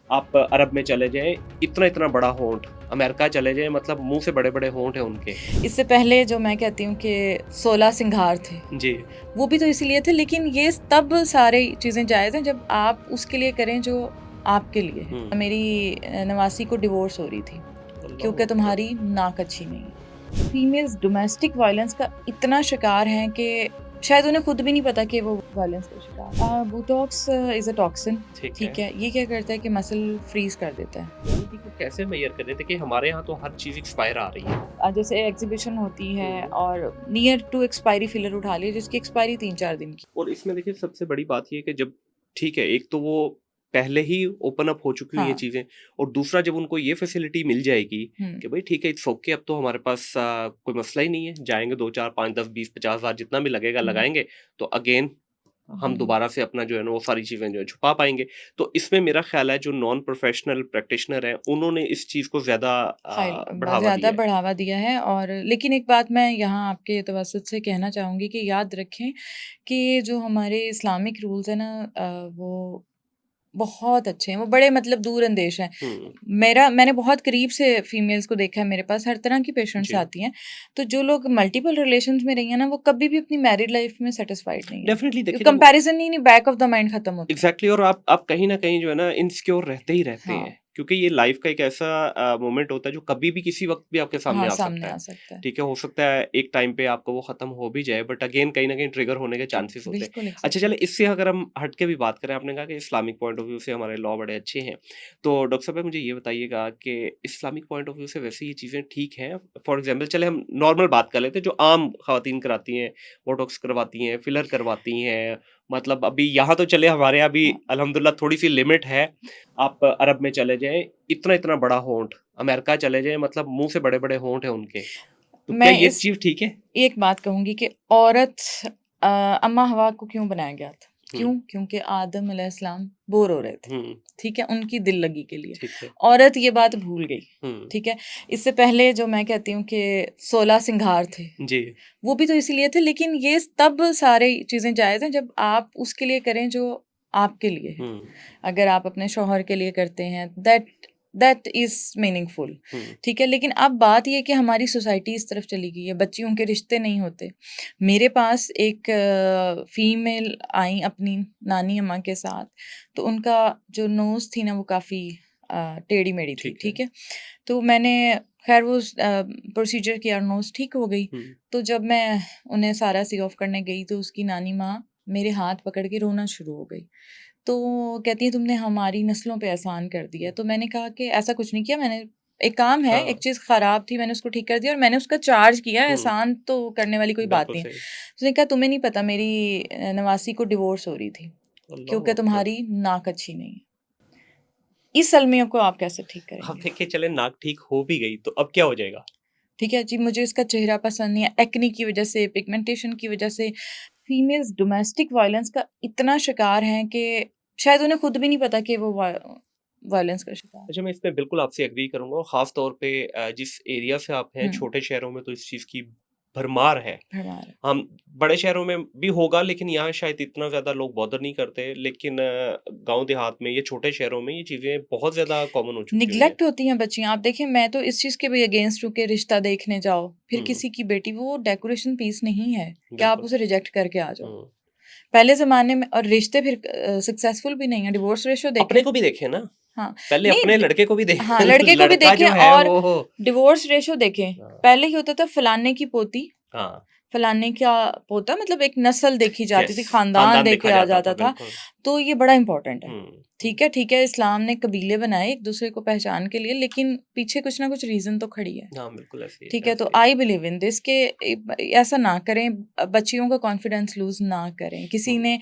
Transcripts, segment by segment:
आप अरब में चले जाएँ, इतना-इतना बड़ा होंठ, अमेरिका चले जाएँ मतलब मुँह से बड़े-बड़े होंठ हैं उनके। इससे पहले जो मैं कहती हूँ कि 16 सिंगार थे, जी। वो भी तो इसीलिए थे, लेकिन ये तब सारी चीज़ें जायज़ हैं जब आप उसके लिए करें जो आपके लिए है। हुँ। मेरी नवासी को डिवोर्स हो रही थी अल्लाह क्योंकि अकबर! तुम्हारी नाक अच्छी नहीं है। फीमेल्स डोमेस्टिक वायलेंस का इतना शिकार हैं कि शायद उन्हें खुद भी नहीं पता कि वो वायलेंस का शिकार हैं। बोटॉक्स इज़ अ टॉक्सिन, ठीक है। ठीक है? ये क्या करता है कि मसल फ्रीज़ कर देता है। क्वालिटी को कैसे मेज़र कर रहे थे कि हमारे यहाँ तो हर चीज़ एक्सपायर आ रही है। जैसे एग्ज़िबिशन होती है हुँ। और नियर टू एक्सपायरी फिलर उठा लिए जिसकी एक्सपायरी 3-4 दिन की। और इसमें देखिए सबसे बड़ी बात ये है कि जब ठीक है, एक तो वो पहले ही ओपन अप हो चुकी हुई हैं हाँ। चीज़ें और दूसरा जब उनको ये फैसिलिटी मिल जाएगी हुँ। कि भई ठीक है इट्स ओके अब तो हमारे पास कोई मसला ही नहीं है, जाएँगे 2, 4, 5, 10, 20, 50 हज़ार जितना भी लगेगा हुँ। लगाएँगे, तो अगेन हम हुँ। दोबारा से अपना जो है ना वो सारी चीज़ें जो है छुपा पाएँगे। तो इसमें मेरा ख़्याल है जो नॉन प्रोफ़ेशनल प्रैक्टिशनर हैं, उन्होंने इस चीज़ को ज़्यादा बढ़ावा ज़्यादा दिया है। बढ़ावा दिया है और लेकिन एक बात मैं यहाँ आपके तवज्जुद से कहना चाहूँगी कि याद रखें कि जो हमारे इस्लामिक रूल्स हैं ना वो बहुत अच्छे हैं, वो बड़े मतलब दूरअंदेश हैं। हुँ, मैंने बहुत करीब से फीमेल्स को देखा है, मेरे पास हर तरह की पेशेंट्स जी। आती हैं। तो जो लोग मल्टीपल रिलेशंस में रही हैं ना, वो कभी भी अपनी मैरिड लाइफ में सैटिस्फाइड नहीं है। डेफ़िनिटली क्यों देखिए जब कंपैरिज़न ही नहीं बैक ऑफ द माइंड खत्म होता है। एग्ज़ैक्टली और आप कहीं न कहीं जो है ना इनसिक्योर रहते ही रहते हाँ, हैं। क्योंकि ये लाइफ़ का एक ऐसा मोमेंट होता है जो कभी भी किसी वक़्त भी आपके सामने हाँ, आ सामने सकता है। आ सकता है। ठीक है, हो सकता है एक टाइम पे आपका वो ख़त्म हो भी जाए बट अगेन कहीं न कहीं ट्रिगर होने के चांसेस होते हैं। बिल्कुल अच्छा एग्ज़ैक्टली। चलिए इससे अगर हम हट के भी बात करें, आपने कहा कि इस्लामिक पॉइंट ऑफ व्यू से हमारे लॉ बड़े अच्छे हैं। तो डॉक्टर साहब मुझे ये बताइएगा कि इस्लामिक पॉइंट ऑफ व्यू से वैसे ये चीज़ें ठीक हैं? फॉर एग्ज़ाम्पल चले हम नॉर्मल बात कर लेते हैं जो आम ख़वातीन कराती हैं, बोटॉक्स करवाती हैं, फिलर करवाती हैं, मतलब अभी यहाँ तो चले हमारे यहाँ भी हाँ। अल्हम्दुलिल्लाह थोड़ी-सी लिमिट है। आप अरब में चले जाएँ, इतना-इतना बड़ा होंठ, अमेरिका चले जाएँ मतलब मुँह से बड़े-बड़े होंठ हैं उनके। तो क्या मैं ये इस चीज़ ठीक है? एक बात कहूँगी कि औरत अ, अम्मा हवा को क्यों बनाया गया था? हुँ, क्यों? क्योंकि आदम अलैहिस्सलाम बोर हो रहे थे, हुँ, ठीक है? उनकी दिल लगी के लिए। ठीक है। औरत ये बात भूल गई, हुँ, ठीक है? इससे पहले जो मैं कहती हूँ कि 16 सिंगार थे, जी। वो भी तो इसीलिए थे, लेकिन ये तब सारी चीज़ें जायज़ हैं जब आप उसके लिए करें जो आपके लिए है। हुँ, अगर आप अपने शौहर के लिए करते हैं दैट दैट इज़ मीनिंगफुल, हुँ, ठीक है? लेकिन अब बात ये है कि हमारी सोसाइटी इस तरफ चली गई है, बच्चियों के रिश्ते नहीं होते। मेरे पास एक फीमेल आई अपनी नानी अम्मा के साथ, तो उनका जो नोज़ थी ना वो काफ़ी टेढ़ी-मेढ़ी थी, ठीक है। ठीक है? तो मैंने खैर वो प्रोसीजर किया, नोज़ ठीक हो गई। हुँ, तो जब मैं उन्हें सारा सी ऑफ करने गई तो उसकी नानी माँ मेरे हाथ पकड़ के रोना शुरू हो गई। तो कहती है तुमने हमारी नस्लों पे एहसान कर दिया है। तो मैंने कहा कि ऐसा कुछ नहीं किया मैंने, एक काम है, हाँ, एक चीज़ ख़राब थी मैंने उसको ठीक कर दिया और मैंने उसका चार्ज किया, हुँ, एहसान तो करने वाली कोई बात बिल्कुल नहीं है। सही। उसने कहा तुम्हें नहीं पता मेरी नवासी को डिवोर्स हो रही थी अल्लाह क्योंकि अकबर! तुम्हारी नाक अच्छी नहीं है। इस अलमियों को आप कैसे ठीक अब करेंगे? देखिए चले नाक ठीक हो भी गई तो अब क्या हो जाएगा? ठीक है जी, मुझे इसका चेहरा पसंद नहीं है, एक्ने की वज़ह से, पिगमेंटेशन की वज़ह से। फीमेल्स डोमेस्टिक वायलेंस का इतना शिकार हैं कि शायद उन्हें खुद भी नहीं पता कि वो वायलेंस का शिकार हैं। अच्छा मैं इसमें बिल्कुल आपसे एग्री करूँगा और ख़ास तौर पे जिस एरिया से आप हैं, हुँ, छोटे शहरों में तो इस चीज़ की भरमार है। भरमार है। हम बड़े शहरों में भी होगा लेकिन यहाँ शायद इतना ज़्यादा लोग बॉदर नहीं करते। लेकिन गाँव देहात में या छोटे शहरों में ये चीज़ें बहुत ज़्यादा कॉमन हो चुकी हुई हैं। निग्लेक्ट होती हैं बच्चियाँ। आप देखें मैं तो इस चीज़ के भी अगेंस्ट हूँ कि रिश्ता देखने जाओ, फिर हुँ, किसी की बेटी वो डेकोरेशन पीस नहीं है कि आप बिल्कुल। उसे रिजेक्ट करके आ जाओ। हुँ, पहले ज़माने में और रिश्ते फिर सक्सेसफुल भी नहीं है, डिवोर्स रेशियो अपने देखें। को भी देखें ना, हाँ, पहले नहीं अपने लड़के को भी देखें हाँ, लड़के को भी लड़का देखें जो है और वो डिवोर्स रेशियो देखें। हाँ, पहले ही होता था फलाने की पोती, हाँ, फलाने का पोता, मतलब एक नस्ल देखी जाती यस थी, खानदान ख़ानदान देखे देखा आ जाता था, जाता था। बिल्कुल। तो ये बड़ा इम्पोर्टेंट है। हुँ, हुँ, ठीक है, इस्लाम ने कबीले बनाए एक-दूसरे को पहचान के लिए, लेकिन पीछे कुछ ना कुछ रीज़न तो खड़ी है। हाँ, बिल्कुल ऐसे ही ठीक है, है, तो ऐसे ही है। आई बिलीव इन दिस कि ऐसा ना करें, बच्चियों का कॉन्फिडेंस लूज़ ना करें। किसी हुँ, ने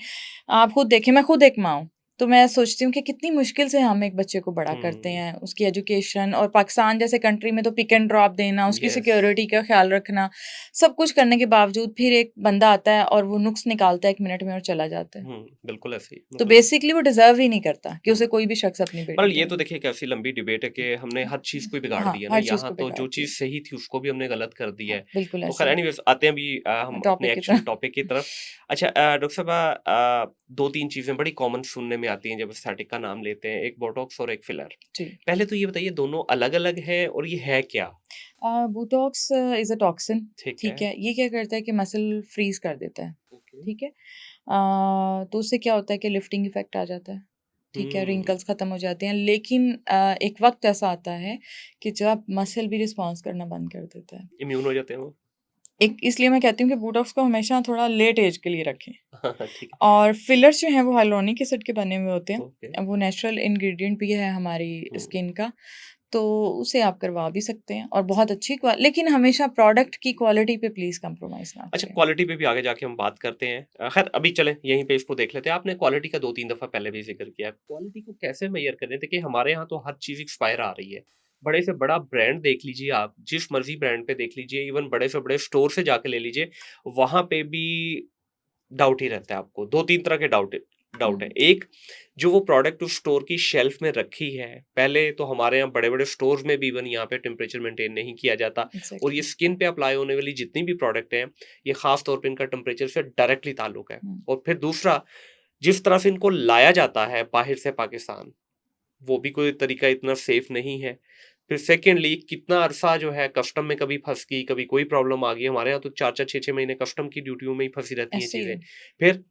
आप खुद देखें, मैं खुद एक माँ हूँ, तो मैं सोचती हूँ कि कितनी मुश्किल से हम एक बच्चे को बड़ा करते हुँ, हैं, उसकी एजुकेशन, और पाकिस्तान जैसे कंट्री में तो पिक एंड ड्रॉप देना, उसकी यस। सिक्योरिटी का ख़्याल रखना, सब कुछ करने के बावजूद फिर एक बंदा आता है और वो नुक्स निकालता है 1 मिनट में और चला जाता है। हुँ, बिल्कुल ऐसे ही, तो बिल्कुल। बेसिकली वो डिज़र्व ही नहीं करता कि हुँ। उसे कोई भी शख़्स अपनी पर बेटी ये कहे। तो देखिए एक ऐसी लंबी डिबेट है कि हमने हर चीज़ को ही बिगाड़ हाँ, दिया ना, हर चीज़ यहाँ को तो बिगाड़ जो दिया। चीज़ सही थी उसको भी हमने गलत कर दिया हाँ, है। बिल्कुल तो ऐसे खैर ही। एनीवेज़ आते हैं अभी हम अपने टॉपिक की एक्चुअल तरफ। टॉपिक की तरफ। अच्छा डॉक्टर साहब 2-3 चीज़ें बड़ी कॉमन सुनने में जाती हैं जब एस्थेटिक का नाम लेते हैं, एक बोटॉक्स और एक फिलर। जी। पहले तो ये बताइए दोनों अलग-अलग हैं और ये है क्या? बोटॉक्स इज़ अ टॉक्सिन, ठीक ठीक है। है? ये क्या करता है कि मसल फ्रीज़ कर देता है, ओके। ठीक है? तो उससे क्या होता है कि लिफ्टिंग इफ़ेक्ट आ जाता है, ठीक है? हुँ। रिंकल्स ख़त्म हो जाते हैं, लेकिन एक वक़्त ऐसा आता है कि जब मसल भी रिस्पॉन्स करना बंद कर देता है। इम्यून हो जाते हैं वो? एक इसलिए मैं कहती हूँ कि बोटॉक्स को हमेशा थोड़ा लेट एज के लिए रखें। ठीक है। और फिलर्स जो हैं वो हाइलुरोनिक एसिड के बने हुए होते ओके। हैं। वो नेचुरल इंग्रेडिएंट भी है हमारी हुँ। स्किन का, तो उसे आप करवा भी सकते हैं और बहुत अच्छी लेकिन हमेशा प्रोडक्ट की क्वालिटी पे प्लीज़ कॉम्प्रोमाइज़ ना अच्छा, करें। क्वालिटी पे भी आगे जाके हम बात करते हैं। ख़ैर अभी चलें यहीं पे इसको देख लेते हैं। आपने क्वालिटी का 2-3 दफ़ा पहले भी ज़िक्र किया। क्वालिटी को कैसे मेज़र करें? देखिए हमारे यहाँ तो हर चीज़ एक्सपायर आ रही है। बड़े से बड़ा ब्रांड देख लीजिए आप, जिस मर्ज़ी ब्रांड पे देख लीजिए, इवन बड़े से बड़े स्टोर से जाके ले लीजिए, वहाँ पे भी डाउट ही रहता है आपको। 2-3 तरह के डाउट है। हुँ, एक, जो वो प्रोडक्ट उस स्टोर की शेल्फ में रखी है, पहले तो हमारे यहाँ बड़े-बड़े स्टोर्स में भी इवन यहाँ पे टेम्परेचर मेंटेन नहीं किया जाता और ये एग्ज़ैक्टली। स्किन पे अप्लाई होने वाली जितनी भी प्रोडक्ट हैं, ये ख़ास तौर पे इनका टेम्परेचर से डायरेक्टली ताल्लुक है। हुँ, और फिर दूसरा, जिस तरह से इनको लाया जाता है बाहर से पाकिस्तान, वो भी कोई तरीका इतना सेफ नहीं है। फिर सेकेंडली कितना अरसा जो है कस्टम में कभी फँस गई, कभी कोई प्रॉब्लम आ गई। हमारे यहाँ तो 4-4 6-6 महीने कस्टम की ड्यूटियों में ही फँसी रहती हैं ऐसे ही चीज़ें। है। फिर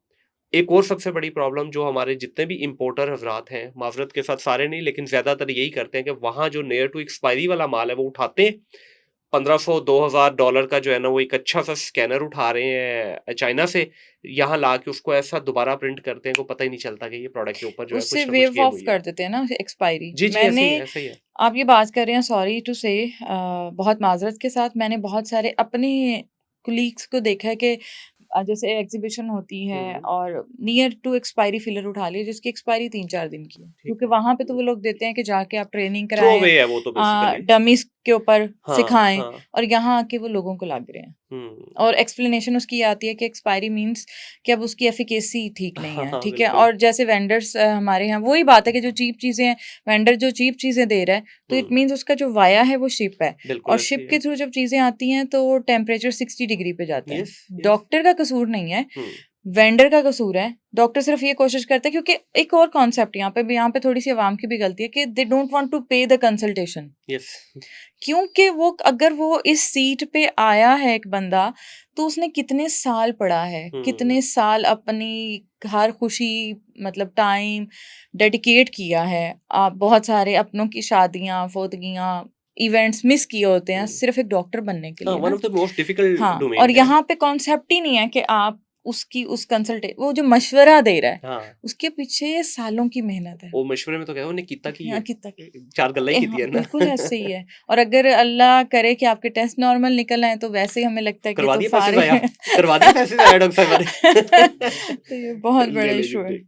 एक और सबसे बड़ी प्रॉब्लम जो हमारे जितने भी इम्पोर्टर हज़रात हैं, माज़रत के साथ सारे नहीं लेकिन ज़्यादातर यही करते हैं कि वहाँ जो नियर टू एक्सपायरी वाला माल है वो उठाते हैं, 1500 $2000 का जो है ना वो एक अच्छा-सा स्कैनर उठा रहे हैं चाइना से, यहाँ ला के उसको ऐसा दोबारा प्रिंट करते हैं, को पता ही नहीं चलता कि ये प्रोडक्ट के ऊपर जो है उससे कुछ ना कुछ वेव गेम ऑफ हुई है। कर देते हैं ना एक्सपायरी। जी, जी, मैंने ऐसे ही है। आप ये बात कर रहे हैं, सॉरी टू से बहुत माज़रत के साथ, मैंने बहुत सारे अपने कोलीग्स को देखा है कि जैसे एग्जीबिशन होती है हुँ, और नियर टू एक्सपायरी फिलर उठा लिए जिसकी एक्सपायरी 3-4 दिन की है। ठीक क्योंकि है। वहाँ पे तो वो लोग देते हैं कि जाके आप ट्रेनिंग थ्रो कराएँ, अवे है वो तो बेसिकली। डमीज़ के ऊपर हाँ, सिखाएँ हाँ। और यहाँ आके वो लोगों को लग रहे हैं। हुँ। और एक्सप्लेनेशन उसकी ये आती है कि एक्सपायरी मीन्स कि अब उसकी एफिकेसी ठीक नहीं हाँ, है, हाँ, ठीक है? बिल्कुल। और जैसे वेंडर्स हमारे यहाँ वही बात है कि जो चीप चीज़ें हैं, वेंडर जो चीप चीज़ें दे रहा है, तो इट हुँ, मीन्स उसका जो वाया है वो शिप है बिल्कुल और ऐसे ही शिप है। के थ्रू जब चीज़ें आती हैं तो टेम्परेचर 60 डिग्री पे जाता है। Yes, yes. डॉक्टर का कसूर नहीं है, हुँ, वेंडर का कसूर है। डॉक्टर सिर्फ ये कोशिश करता है क्योंकि एक और कॉन्सेप्ट यहाँ पे थोड़ी-सी अवाम की भी गलती है कि दे डोंट वांट टू पे द कंसल्टेशन। यस। क्योंकि वो अगर वो इस सीट पे आया है एक बंदा, तो उसने कितने साल पढ़ा है, हुँ, कितने साल अपनी हर खुशी मतलब टाइम डेडिकेट किया है। आप बहुत सारे अपनों की शादियाँ, फ़ोतगियाँ, इवेंट्स मिस किए होते हैं हुँ। सिर्फ़ एक डॉक्टर बनने के हाँ, लिए वन ना। ऑफ द मोस्ट डिफिकल्ट हाँ, और डोमेन है। यहाँ पे कॉन्सेप्ट ही नहीं है कि आप उसकी उस कंसल्टे वो जो मशवरा दे रहा है, हाँ, उसके पीछे सालों की मेहनत है। ਉਹ ਮਸ਼ਵਰੇ में तो क्या उन्हें ਕੀਤਾ ਕੀ हाँ, है? कितना 4 ਗੱਲਾਂ ਹੀ हाँ, ਕੀਤੀਆਂ ना। बिल्कुल ऐसे ही है और अगर अल्लाह करे कि आपके टेस्ट नॉर्मल निकल आए तो वैसे ही हमें लगता है कि करवा तो दिए पैसे फारिग ज़ाया? करवा दिए पैसे ज़ाया डॉक्टर साहिबा ने? तो ये बहुत बड़ा चलिए जी, इशू है। ठीक।